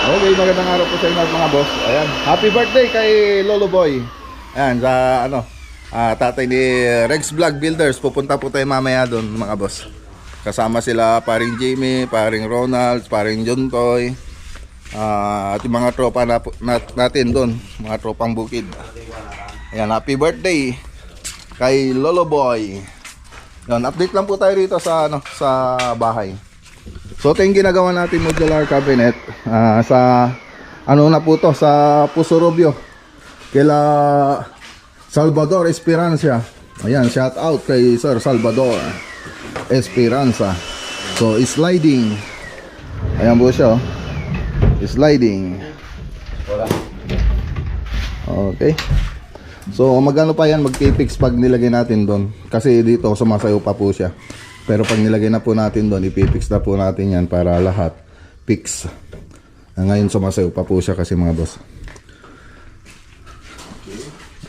Okay, magandang araw po sa inyo mga boss. Ayan, happy birthday kay Lolo Boy. Ayan, sa tatay ni Rex Vlog Builders. Pupunta po tayo mamaya doon mga boss. Kasama sila paring Jimmy, paring Ronald, paring John Toy. At yung mga tropa natin doon, mga tropang bukid. Ayan, happy birthday kay Lolo Boy. Ayan, update lang po tayo rito sa bahay. So ito yung ginagawa natin modular cabinet sa na po to, sa Puso Rubio kila Salvador Esperanza. Ayan, shout out kay Sir Salvador Esperanza. So sliding. Ayan po siya, sliding. Okay. So magano pa yan, mag-fix pag nilagay natin doon. Kasi dito sumasayo pa po siya. Pero pag nilagay na po natin doon, ipipix na po natin yan para lahat fix. Ngayon sumasayo pa po siya kasi mga boss.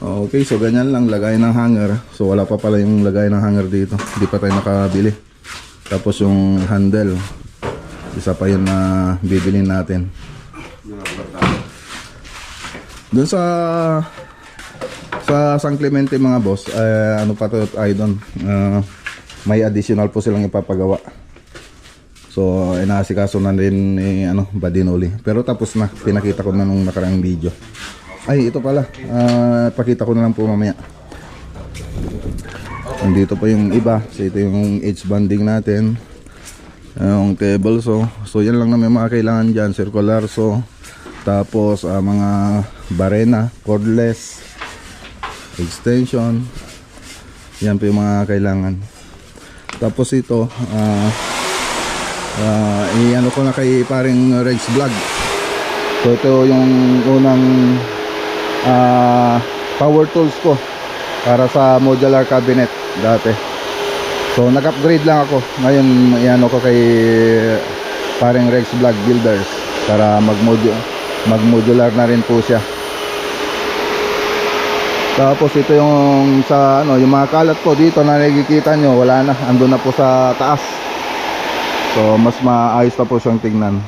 Okay, so ganyan lang, lagay ng hanger. So wala pa pala yung lagay ng hanger dito. Hindi pa tayo nakabili. Tapos yung handle, isa pa yun na bibilin natin. Doon sa San Clemente mga boss, ano pa to ay doon, may additional po silang ipapagawa. So inaasikaso na rin Badinoli. Pero tapos na, pinakita ko na nung nakaraang video. Ay ito pala, pakita ko na lang po mamaya. Nandito pa yung iba. So ito yung H-banding natin, yung cable. So yan lang na may mga kailangan dyan. Circular tapos mga barena, cordless, extension. Yan po yung mga kailangan. Tapos ito i-ano ko na kay paring Rex Vlog. So ito yung unang power tools ko para sa modular cabinet dati. So nag-upgrade lang ako. Ngayon i-ano ko kay paring Rex Vlog Builders para mag-modular na rin po siya. Tapos ito yung sa yung mga kalat po dito na nakikita nyo, wala na, andun na po sa taas. So mas maayos na po siyang tingnan.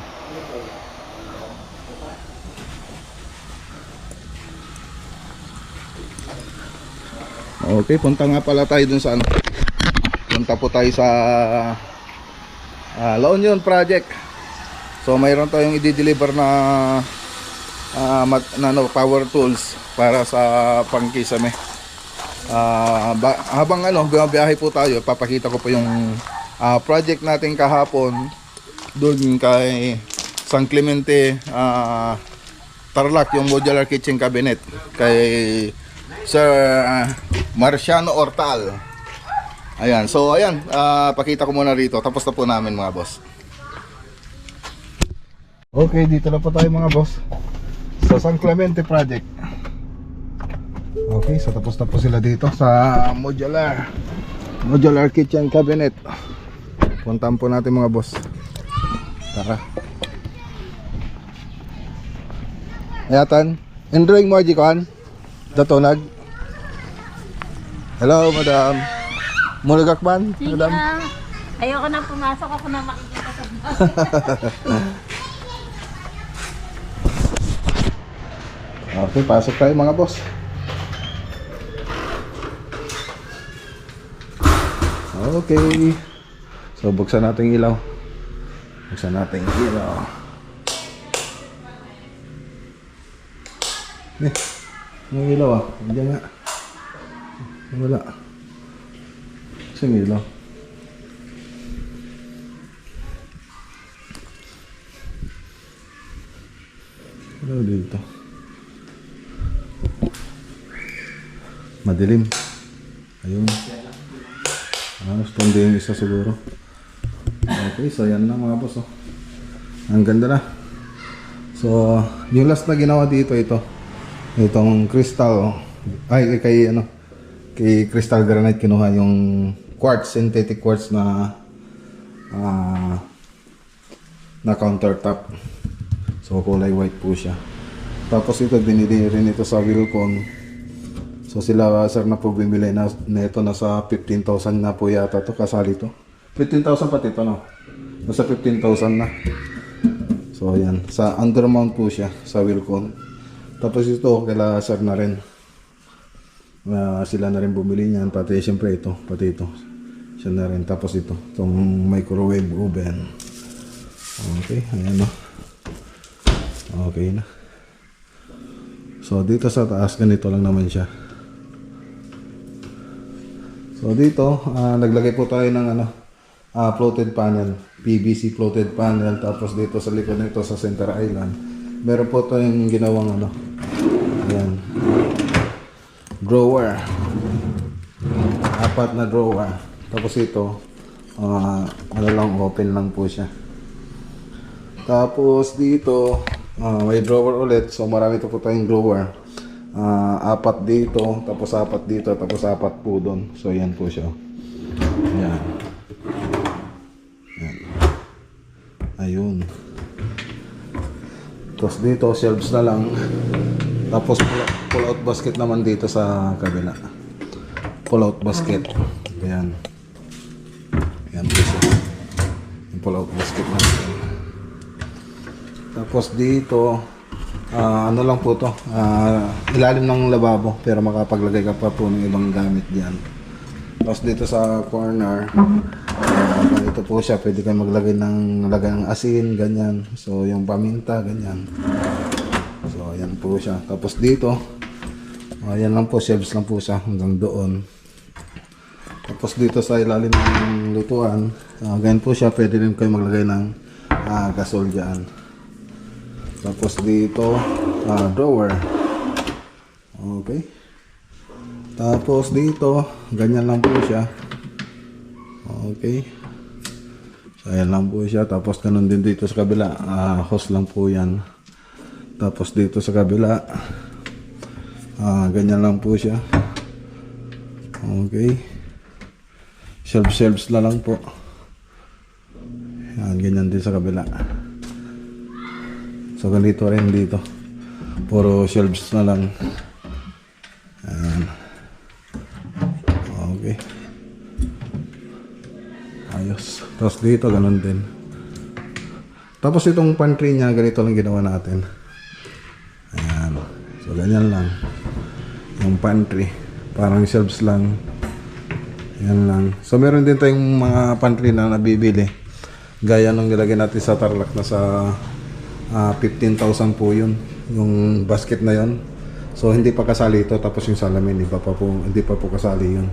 Okay, punta nga pala tayo dun sa punta po tayo sa La Union Project. So mayroon tayong i-deliver na power tools para sa pangkisame. Habang bumabiyahe po tayo, papakita ko po yung project natin kahapon doon kay San Clemente, Tarlac, yung modular kitchen cabinet kay Sir Marciano Ortal. Ayan, so ayan, pakita ko muna rito, tapos na po namin mga boss. Okay, dito na po tayo mga boss sa San Clemente Project. Okay, so tapos na po sila dito sa modular kitchen cabinet. Puntahan po natin mga boss. Tara. Ayatan, enjoying mo jikon? Datonag. Hello, madam. Mulagak man, madam. Ayoko nang pumasok, ako na makikita sa Okay, pasok tayo mga boss. Okay. So buksan natin yung ilaw. Buksan natin yung ilaw. Yung ilaw Diyan nga. Wala. Buksan yung ilaw. Ilaw dito. Madilim. Ayun. Gusto din yung isa siguro. Okay, so yan na mga boss. Ang ganda na. So yung last na ginawa dito, itong crystal, ay kay crystal granite kinuha yung quartz, synthetic quartz na countertop. So kulay white po siya. Tapos ito binili rin ito sa Wilcon. So sila sir na po bumili na ito, nasa 15,000 na po yata to, kasali to. 15,000 pati ito, no? Nasa 15,000 na. So So ayan, sa undermount po siya sa Wilcon. Tapos ito kila sir na rin. Sila na rin bumili niyan, pati siyempre ito, pati ito. Siya na rin. Tapos ito, itong microwave oven. Okay, ayan o. Okay na. So dito sa taas, ganito lang naman siya. So dito, naglagay po tayo ng floated panel, PVC floated panel. Tapos dito sa likod nito sa center island, meron po tayong ginawang ayan, drawer, 4 na drawer. Tapos ito lang, open lang po siya. Tapos dito may drawer ulit, so marami po tayong drawer. 4 dito, tapos 4 dito, tapos 4 po doon. So yan po siya. Yan. Yan. Ayun. Tapos dito shelves na lang. Tapos pull out basket naman dito sa kabila. Pull out basket. Ayan. Ayan po siya. Yung pull out basket natin. Tapos dito ano lang po to, ilalim ng lababo, pero makapaglagay ka pa po ng ibang gamit diyan. Tapos dito sa corner, ganito po siya, pwede kayo maglagay ng asin, ganyan. So yung paminta, ganyan. So ayan po siya. Tapos dito, ayan lang po, shelves lang po siya hanggang doon. Tapos dito sa ilalim ng lutuan, ganyan po siya, pwede rin kayo maglagay ng gasol diyan. Tapos dito, drawer. Okay. Tapos dito, ganyan lang po siya. Okay. So, ayan lang po siya. Tapos ganun din dito sa kabila. Hose lang po yan. Tapos dito sa kabila, ganyan lang po siya. Okay. Shelves na lang po. Yan, ganyan din sa kabila. So ganito rin dito. Puro shelves na lang. Ayan. Okay. Ayos. Tapos dito ganun din. Tapos itong pantry niya, ganito lang ginawa natin. Ayan. So ganyan lang. Yung pantry. Parang shelves lang. Ayan lang. So meron din tayong mga pantry na nabibili. Gaya nung nilagay natin sa Tarlac na sa 15,000 po yun, yung basket na yun. So hindi pa kasali ito, tapos yung salamin hindi pa po kasali yun.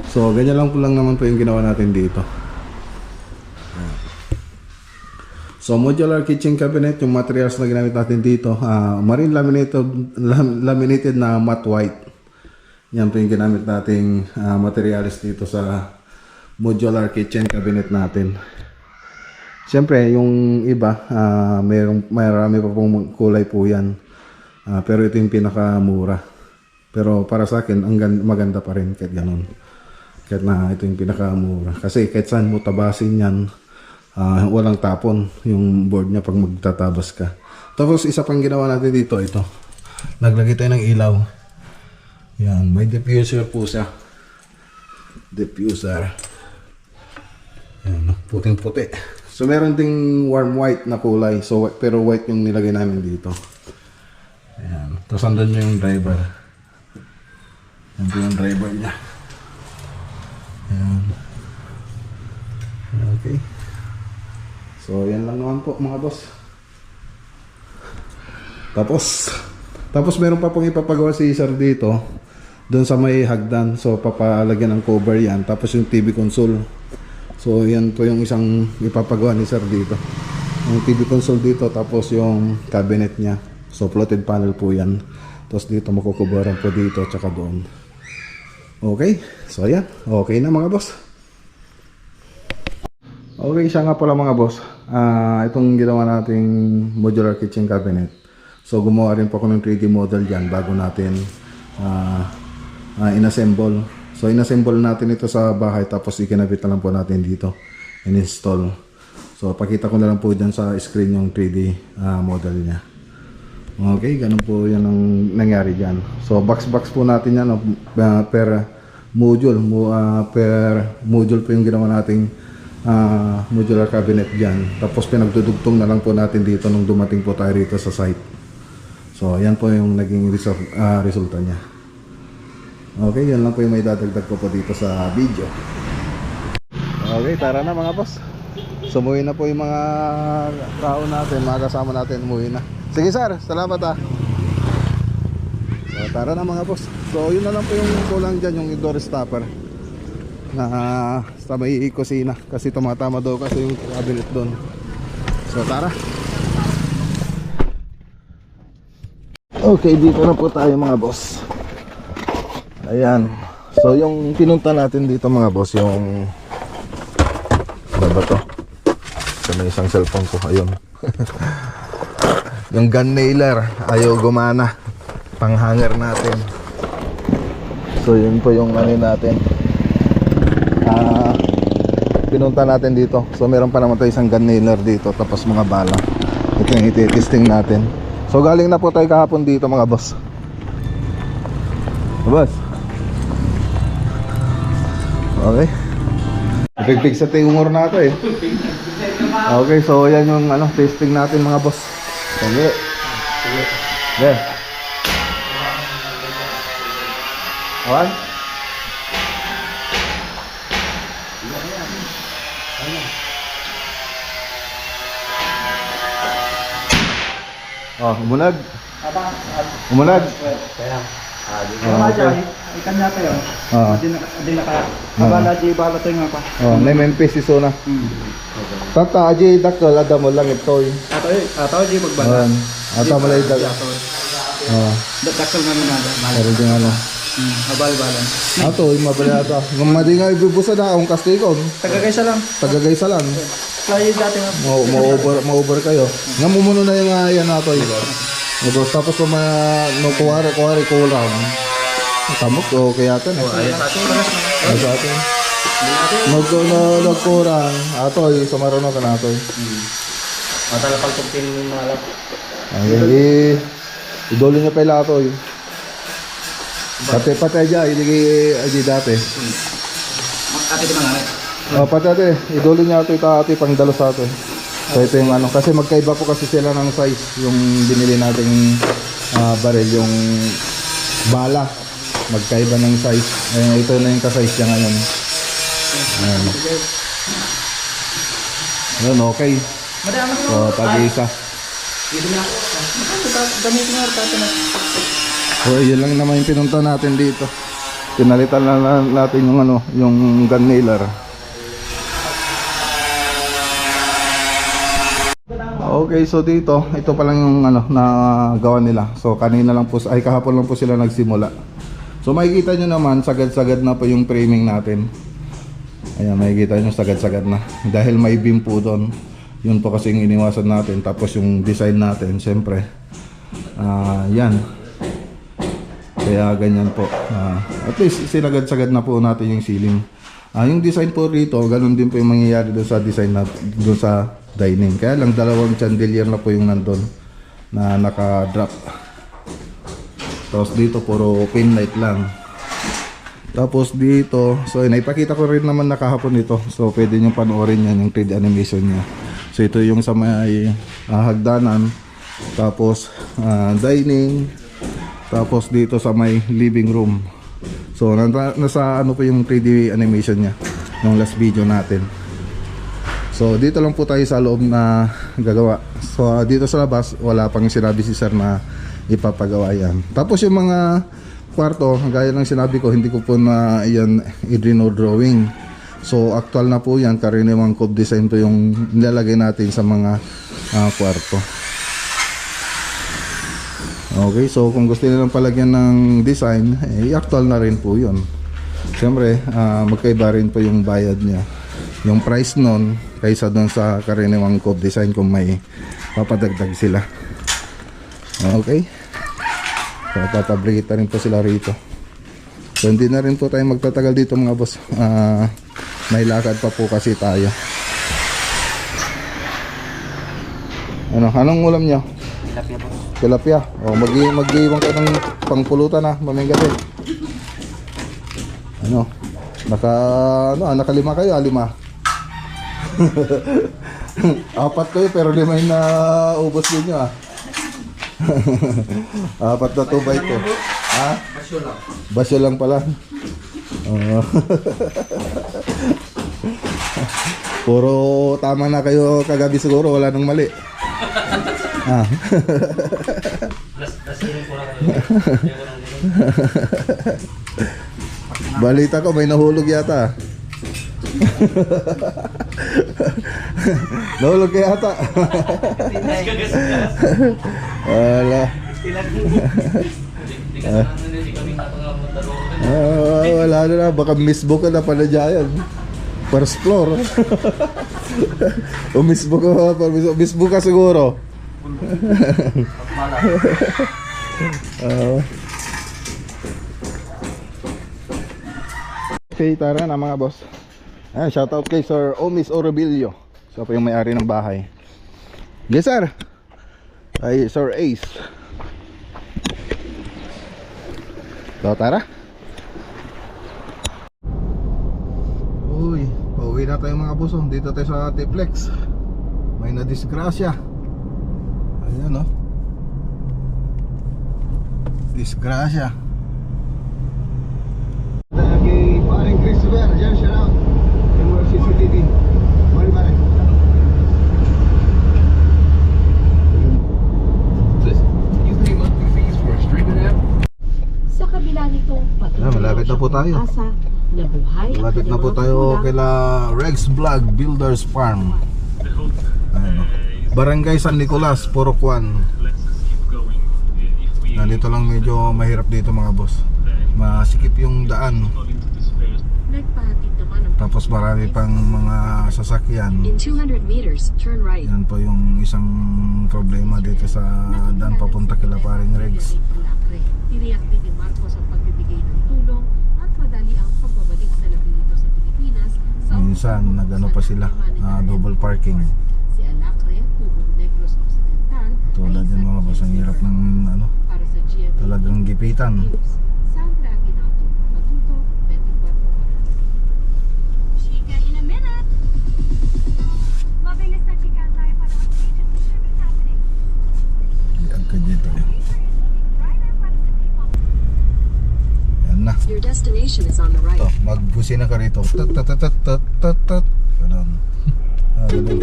So ganyan lang po lang naman po yung ginawa natin dito. So modular kitchen cabinet, yung materials na ginamit natin dito, marine laminated na matte white. Yan po yung ginamit nating materials dito sa modular kitchen cabinet natin. Siyempre, yung iba, marami pa pong kulay po yan. Pero ito yung pinakamura. Pero para sa akin, maganda pa rin kahit ganun. Kahit na ito yung pinakamura. Kasi kahit saan mo tabasin yan, walang tapon yung board niya pag magtatabas ka. Tapos isa pang ginawa natin dito, ito. Naglagay tayo ng ilaw. Yan, may diffuser po siya. Diffuser. Yan, puting-puti. So meron ding warm white na kulay. So pero white yung nilagay namin dito. Ayan. Tapos andun yung driver. Andun yung driver niya. Ayan. Okay. So yan lang naman po mga boss. Tapos meron pa pong ipapagawa si Sir dito. Doon sa may hagdan. So papalagyan ng cover yan. Tapos yung TV console. So yan po yung isang ipapagawa ni Sir dito. Yung TV console dito, tapos yung cabinet niya. So floated panel po yan. Tapos dito makukubaran po dito, tsaka doon. Okay, so yan. Okay na mga boss. Okay, siya nga pala mga boss. Itong ginawa nating modular kitchen cabinet. So gumawa rin po ako ng 3D model dyan bago natin inassemble. So inassemble natin ito sa bahay, tapos ikinabit na lang po natin dito, in-install. So pakita ko na lang po dyan sa screen yung 3D model niya. Okay, ganun po yan ang nangyari dyan. So box po natin yan, per module po yung ginawa nating modular cabinet dyan. Tapos pinagdudugtong na lang po natin dito nung dumating po tayo rito sa site. So yan po yung naging resulta niya. Okay, yan lang po yung may dadagdag ko po dito sa video. Okay, tara na mga boss. Sumuwi na po yung mga tao natin, mga kasama natin, umuwi na. Sige sir, salamat ah. So, tara na mga boss. So yun na lang po yung kulang dyan, yung door stopper na sa may kusina. Kasi tumatama daw kasi yung cabinet doon. So tara. Okay, dito na po tayo mga boss. Ayan. So yung pinunta natin dito mga boss, yung ano ba to? So, may isang cellphone ko, ayun. Yung gun nailer, ayaw gumana. Panghanger natin. So yun po yung ano natin. Pinunta natin dito. So meron pa naman tayo isang gun nailer dito, tapos mga bala. Ito yung iti-testing natin. So galing na po tayo kahapon dito mga boss. Boss. Okay. Big sa tingor na ito eh. Okay, so yan yung ano, testing natin mga boss. Sige. Sige. Awan? Oh, umunag. Umunag. Okay. Ikan niya tayo. Oo. Di naka. Abala di bala tayo nga pa. Oh, may MPC zona. Tata aji dakol ada mo lang ito. Ato di magbala. Ata mo lang ito. Oh, Dakal nga nuna. pero di nga no. Abal-balan. Ato, mabala ata. Ngumadi nga ibubusa na akong kastikon. Tagagaysa lang. Tagagaysa lang. Kaya dati nga. Ma-over kayo. Nga mumuno na yung yan nato iba. Tapos kung kuwari kulang. Tamok o kaya ito na. Ayun sa atin. Ay sa atin. Nagkurang. Atoy, sumarono ka na atoy. Matala pang tugtin ng mga lap. Ay, idolo niya pa ila atoy. Pati aja, iligi aji dati. Ate di mga Oh, pati ate, idolo niya atoy ati pang dalo sa atoy. So ito yung ano, kasi magkaiba po kasi sila ng size. Yung binili nating baril, yung bala. Magkaiba ng size. Ito na yung ka-size niya ngayon. Ayan. Ayan, okay. Madami So, tag-isa. Dito na ako. Gamitin nga ito na. So, yun lang naman yung pinunta natin dito. Pinalitan na natin yung ano, yung gun nailer. Okay, so dito, ito pa lang yung ano, na gawa nila. So, kanina lang po, ay kahapon lang po sila nagsimula. So makikita nyo naman, sagad-sagad na po yung framing natin. Ayan, makikita nyo sagad-sagad na. Dahil may beam po doon. Yun po kasi yung iniwasan natin. Tapos yung design natin, syempre. Yan. Kaya ganyan po. At least sinagad-sagad na po natin yung ceiling. Yung design po rito, ganun din po yung mangyayari doon sa design na doon sa dining. Kaya lang dalawang chandelier na po yung nandun na naka-drop. Tapos dito puro pin light lang. Tapos dito, so naipakita ko rin naman nakahapon dito. So pwede nyo panoorin yan yung 3D animation niya. So ito yung sa may hagdanan. Tapos dining. Tapos dito sa may living room. So nasa ano po yung 3D animation niya nung last video natin. So dito lang po tayo sa loob na gagawa. So dito sa labas wala pang sinabi si sir na ipapagawa yan. Tapos yung mga kwarto, gaya ng sinabi ko, hindi ko po na yan i-draw drawing. So actual na po yan, karaniwang code design po yung nilalagay natin sa mga kwarto. Okay, so kung gusto nilang palagyan ng design, actual na rin po yun. Siyempre, magkaiba rin po yung bayad niya. Yung price nun, kaysa doon sa karaniwang code design kung may papadagdag sila. Okay. So papabrigita rin po sila rito. So hindi na rin po tayo magtatagal dito mga boss. May lakad pa po kasi tayo. Anong ulam nyo? Tilapia po. Tilapia. O mag-iwan ka ng pangpulutan ha, maming gabi. Nakalima kayo, 5. Apat kayo pero 5 yung naubos din nyo ah. Apat na 2 by 2. Ha? Basyo lang. Basyo lang pala. Oo. Puro tama na kayo kagabi siguro, wala nang mali. Ah. Balita ko may nahulog yata. Nahulog ka yata. Wala. Wala na, baka misbook ka na pala dyan. First floor. O misbook ka siguro. Okay, tara na mga boss. Shoutout kay Sir Omis Orobilio. Siya pa yung may-ari ng bahay. Yes sir. Ay Sir Ace. So tara. Uy, pauwi na tayo mga boss. Dito tayo sa Tiplex. May nadisgrasya. Ayan o. Disgrasya. Kay paring Christopher, dyan shout out. Yung mga CCTV. Mari. Sa kabila nitong patuloy malapit na po tayo. asa na buhay ang Malapit na po kanyang tayo magulang. kila Rex Vlog Builders Farm. Ano? Barangay San Nicolas, Purokwan. Nandito lang medyo mahirap dito mga boss. Masikip yung daan. Nagpahatid naman ang Tapos marami pang mga sasakyan. In 200 meters, turn right. Yan po yung isang problema dito sa daan papunta kila paring Regs. Tiniyak din ni Marcos ang pagbibigay ng tulong at madali ang pagbabalik sa labi nito sa Pilipinas. Minsan nagano pa sila, double parking. Si Alacre, Tubog Negros Occidental, Tulad yan mga boss, ang hirap ng ano, para sa GMA talagang gipitan. News. Sandra Aguinaldo, Matuto, 24 Oras. Chika in a minute. Mabilis na chika tayo para updated sa service happening. Iyan ka dito eh. Right in front of the people. Yan na. Your destination is on the right. Ito, magbusina ka rito. Tat tat tat tat tat tat. Ganun. Ganun.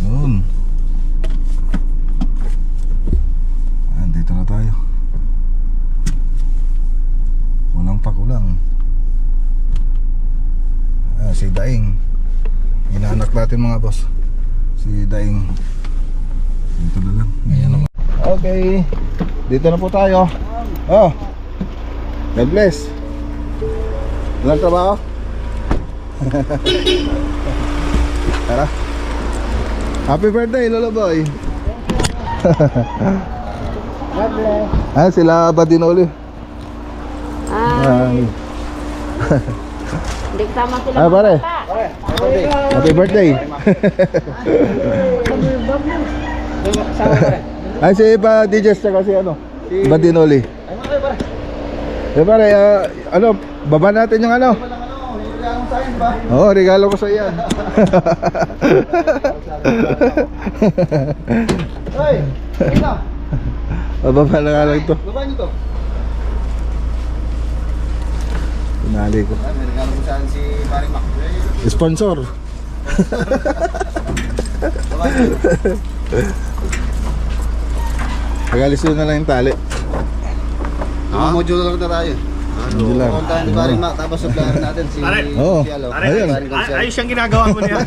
Ganun. Dito na tayo. Walang pakulang. Si Daing. Inaanak natin mga boss. Si Daing. Dito na lang. Ayan naman. Okay. Dito na po tayo. Oh. God bless. Walang trabaho? Tara. Happy birthday, Lolo Boy. God bless. Ah, sila Badinoli. Ay. Hindi tama sila. Ah, pare. bata. Happy birthday. Sama pare. Ay, si pa DJ tsaka si ano? Badinoli. Ay mga kayo pare. Pare, ano, baba natin yung ano? Ang sa akin ba? Oo, regalo ko sa iyan. Hoy, ayun na. Bababa na nga lang ito. Baba niyo to. Pinali ko. Ay, may regalo ko saan si Paring Mac. Sponsor. Baba niyo. Pagalis na lang yung tali. Mga modular na tayo. Modular. Pupuntahan ni Paring Mac, tapos supplier natin si Oo. Cielo. Ayun. Ayos yung ginagawa mo niya.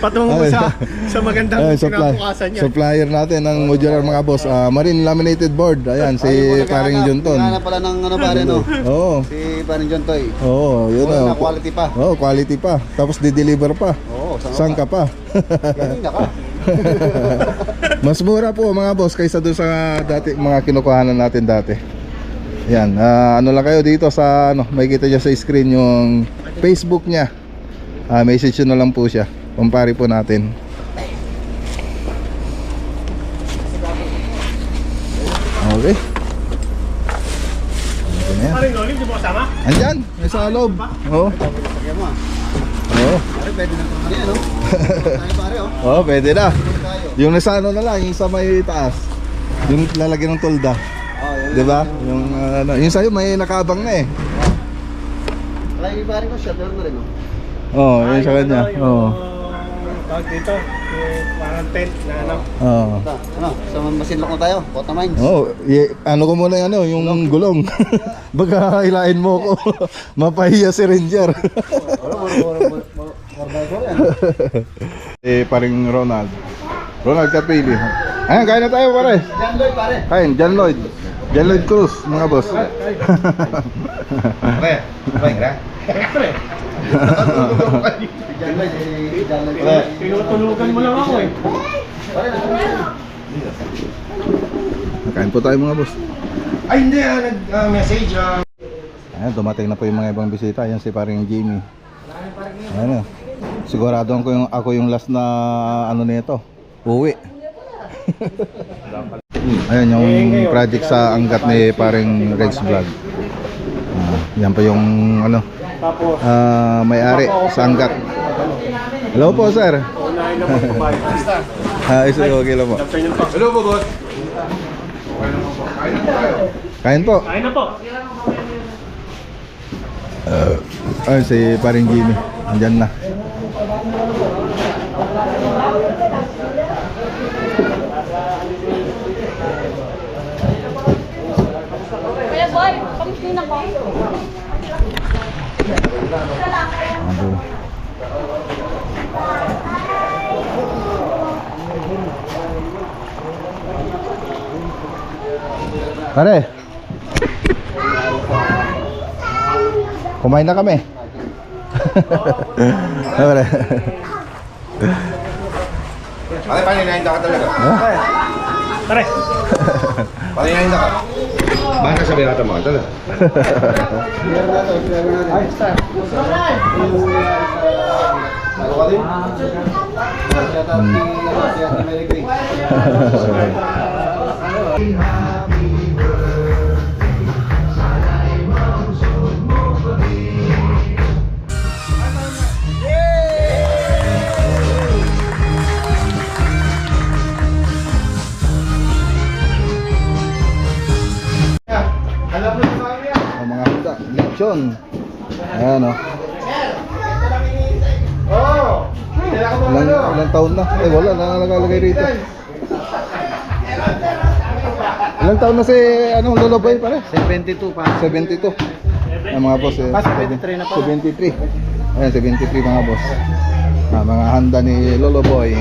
Patungo mo sa magandang kinabukasan niya. Supplier natin ng modular mga boss. Marine laminated board. Ayan, si paring Junton. Naghahanap pala ng ano pare no? Oo. Si Paring Juntoy. Oo, yun Oo, na. na quality pa. Oo, quality pa. Tapos di-deliver pa. Oo, Saan ka pa? Kanina ka. Mas mura po mga boss kaysa doon sa dati mga kinukuhanan natin dati. Yan, ano lang kayo dito sa ano, makikita niyo sa screen yung Facebook niya. Message nyo na lang po siya. Kumpare po natin. Okay. Ito na yan. Paring Loling, di mo kasama? Andyan, may sa loob. Oo. Lagyan mo ah. Oo. Pare, pwede na ito. Ano yan, no? Tayo pare, oh. Oo, pwede na. Yung nasa ano na lang, yung sa may taas. Yung lalagyan ng tolda. Oh, yun. 'Di ba? Yung ano, yung sa'yo may nakabang na eh. Kaya yung pare ko, shutter na rin, oh. Oo, yun sa kanya. Oo. Tawag dito, yung parang tent na ano. Oo. Ito, ano, sa Masinloc na tayo, Kota Mines. Oo, ano ko muna yung ano, yung gulong. Baka hilain mo ko. Mapahiya si Ranger. Eh, paring Ronald. Ronald Capili. Ayan, kain na tayo pare. John Lloyd, pare. Kain, John Lloyd. John Lloyd Cruz, mga boss. Pare, bye, gra. Siyempre, John Lloyd, John Lloyd. tinutulugan mo lang ako eh. Kain po tayo mga boss. Ay hindi, nag-message. Ayan, dumating na po yung mga ibang bisita. Ayan si paring Jimmy. Ayan, sigurado ako yung last na ano nito. Uwi. Ayan yung project sa anggat ni paring Rex Vlog. Yan pa yung ano, Tapos, may-ari sa anggat. Hello po sir. unahin na magbabayad. Isa okay lang po. Hello po, boss. Kain po. Kain na po. Ayun si paring Jimmy. Andyan na. Kuya boy, kamusta na ko? Ano? Pare. Kumain na kami. Pare. Pare, paninahinda ka talaga. Tara. Paninahinda ka. Baka sabihin natin mga talaga. Ang mga handa, lechon. Ayan o. Ilang taon na? Eh wala na nakalagay rito. Ilang taon na si anong Lolo Boy pare? 72 pa. 72. Ang mga boss eh. 73 na po. 73. Ayan 73 mga boss. Mga handa ni Lolo Boy.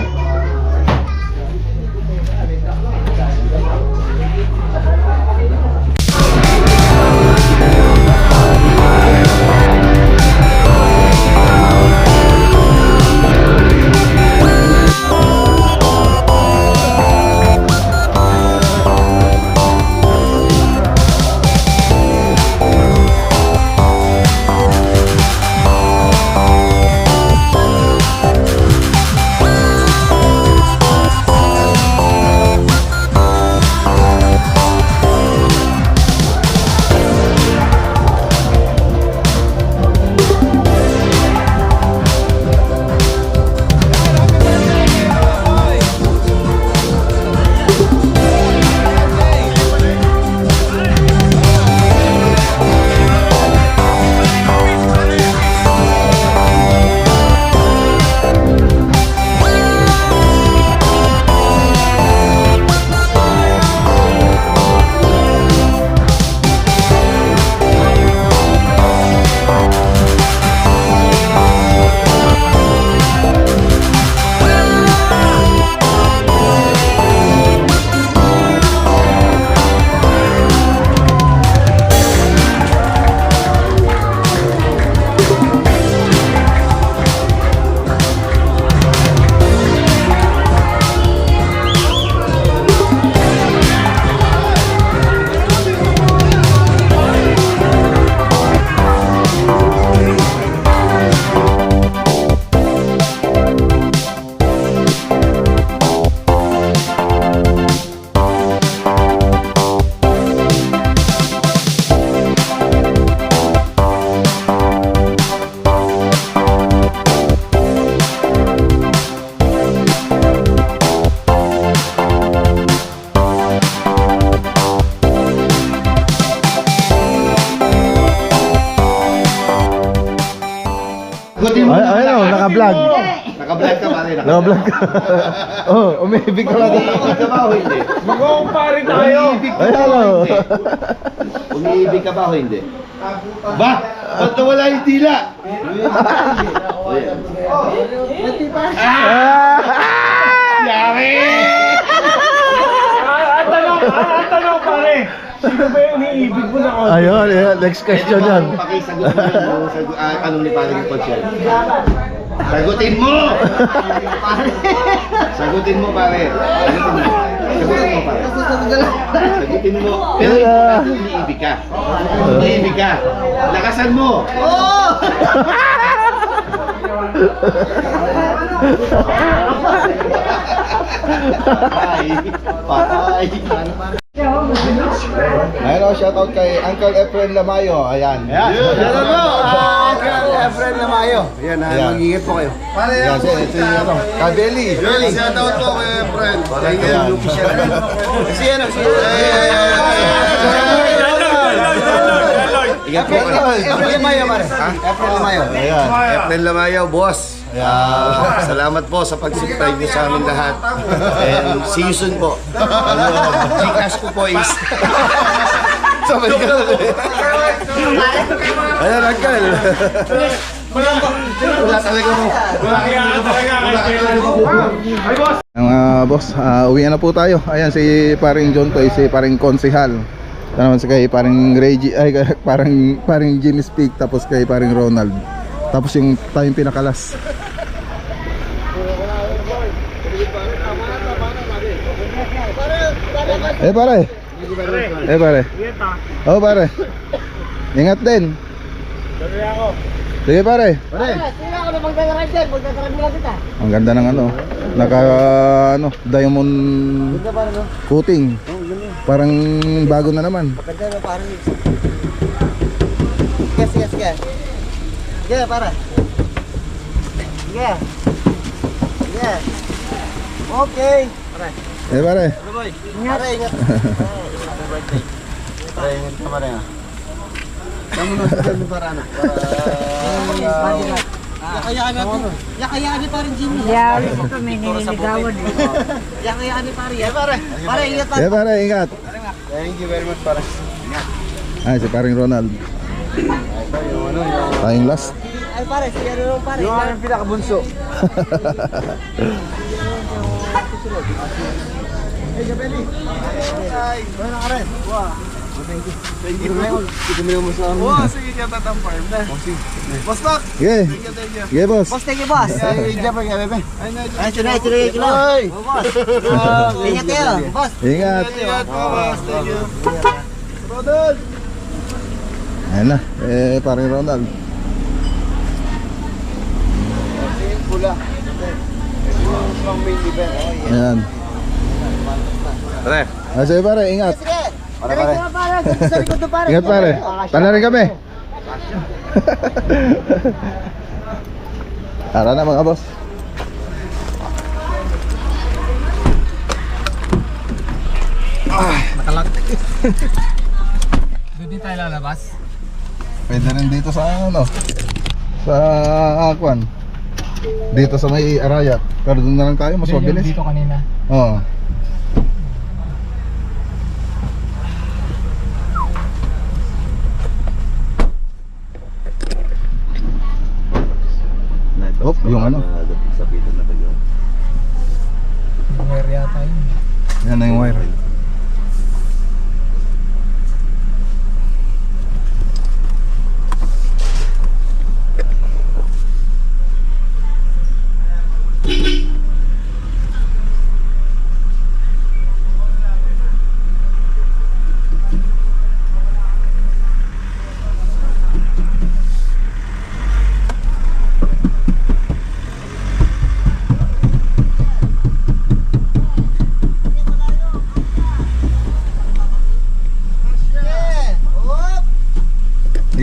Ay, ano, naka-vlog. Naka-vlog ka pare. Naka-vlog ka. Oh, umibig ka lang. Umiibig ka ba o hindi? Mag-uumpare tayo. Ay, ano. Umiibig ka ba o hindi? Ba? Ba't nawala yung dila? Yari! Ang tanong pare. Sino ba yung iniibig mo na ako? Ayun, next question yan. Pakisagot mo yung tanong ni Padre Coach yan. Sagutin mo! Sagutin mo pare. Sagutin mo pare. Sagutin mo. Pero iniibig ka. Iniibig ka. Lakasan mo. Patay. Ayun, shoutout kay Uncle Efren Lamayo. Ayan. Yan ano? Efren na mayo. Yan, mag-ingat po kayo. Yan, ito yung ano. Kabeli. Shoutout po kay Efren. Ayan. Si ano? Ingat po kayo. Efren Lamayo, pare. Efren Lamayo. Ayan. Efren Lamayo, boss. Salamat po sa pag-subscribe niyo sa amin lahat. And see you soon po. Gcash ko po is... Sabay ka. Ayan, Uncle. Wala talaga mo. Boss, uwi na po tayo. Ayan, si paring John Toy, si paring Konsehal. Ito naman si kay paring Reggie, ay paring Jimmy Speak, tapos kay paring Ronald. Tapos yung tayong pinakalas. Pare. Pare. Oh pare. Ingat din. Sige pare. Ang ganda ng ano. Naka ano, diamond coating. Parang bago na naman. Sige. Sige, para. Sige. Sige. Okay. Pare. Pare. Ingat. Pare, ingat. Pare, ingat ka pare. Kamu na sa dami para na. Yakayaan natin. Yakayaan ni paring Jimmy. Yari ko kami nililigawan eh. Yakayaan ni pare. Pare. Pare, ingat pare. Pare, ingat. Thank you very much pare. Ay, si paring Ronald. Tayong last. Ay pare, si ano lang pare. Yung aming pinakabunso. Hey, Jabeli. Ay, wala ka rin. Wow. Thank you. Thank you. Hindi mo sa amin. Oh, sige ka tatang farm na. Boss Doc. Sige. Sige, boss. Boss, thank you, boss. Ay, Jabber ka, bebe. Ay, tunay. Boss. Ingat kayo, boss. Ingat. boss. Thank you. Ronald. Ayan na. Paring Ronald. Pula. Ayan. Pare. Ay, sige pare, ingat. Sige. Pare. Sa likod to pare. Ingat pare. Tala rin kami. Tara na mga boss. Nakalak. Doon din tayo lalabas. Pwede rin dito sa ano. Sa Aquan. Dito sa may Arayat. Pero doon na lang tayo, mas mabilis. Dito kanina. Oo. Oh, yung ano. Sabitan na tayo. Wire yata yun. Yan na yung wire.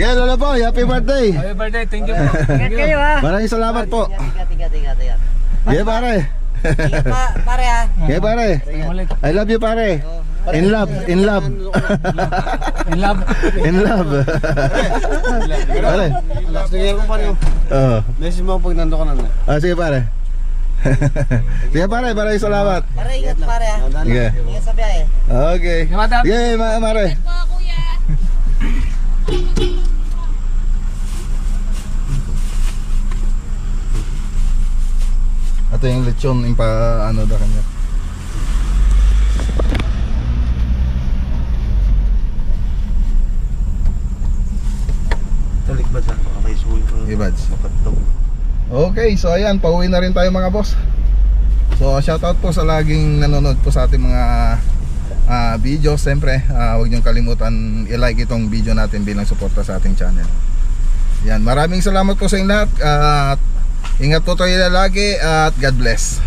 Yeah, Lola Boy, happy birthday! Happy birthday, thank you po. Ingat kayo ha. Maraming salamat po. Ingat. Yeah, pare. Ingat pa, pare ha. Yeah, pare. Ulit. I love you, pare. Oh, In love. In love. In love. Pare. Last year ko pare. Oo. Message mo pag nando ka na. Sige pare. Sige pare, maraming salamat. Pare, ingat pare ah. Sige. Ingat sa biyahe. Okay. Sige, mare. Ito yung lechon, yung pa ano da kanya. Talik ba sa kamay suwi ko? Ibads. Patog. Okay, so ayan, pauwi na rin tayo mga boss. So shoutout po sa laging nanonood po sa ating mga videos. Siyempre, huwag niyong kalimutan i-like itong video natin bilang suporta sa ating channel. Yan, maraming salamat po sa inyong lahat at ingat po tayo lagi at God bless.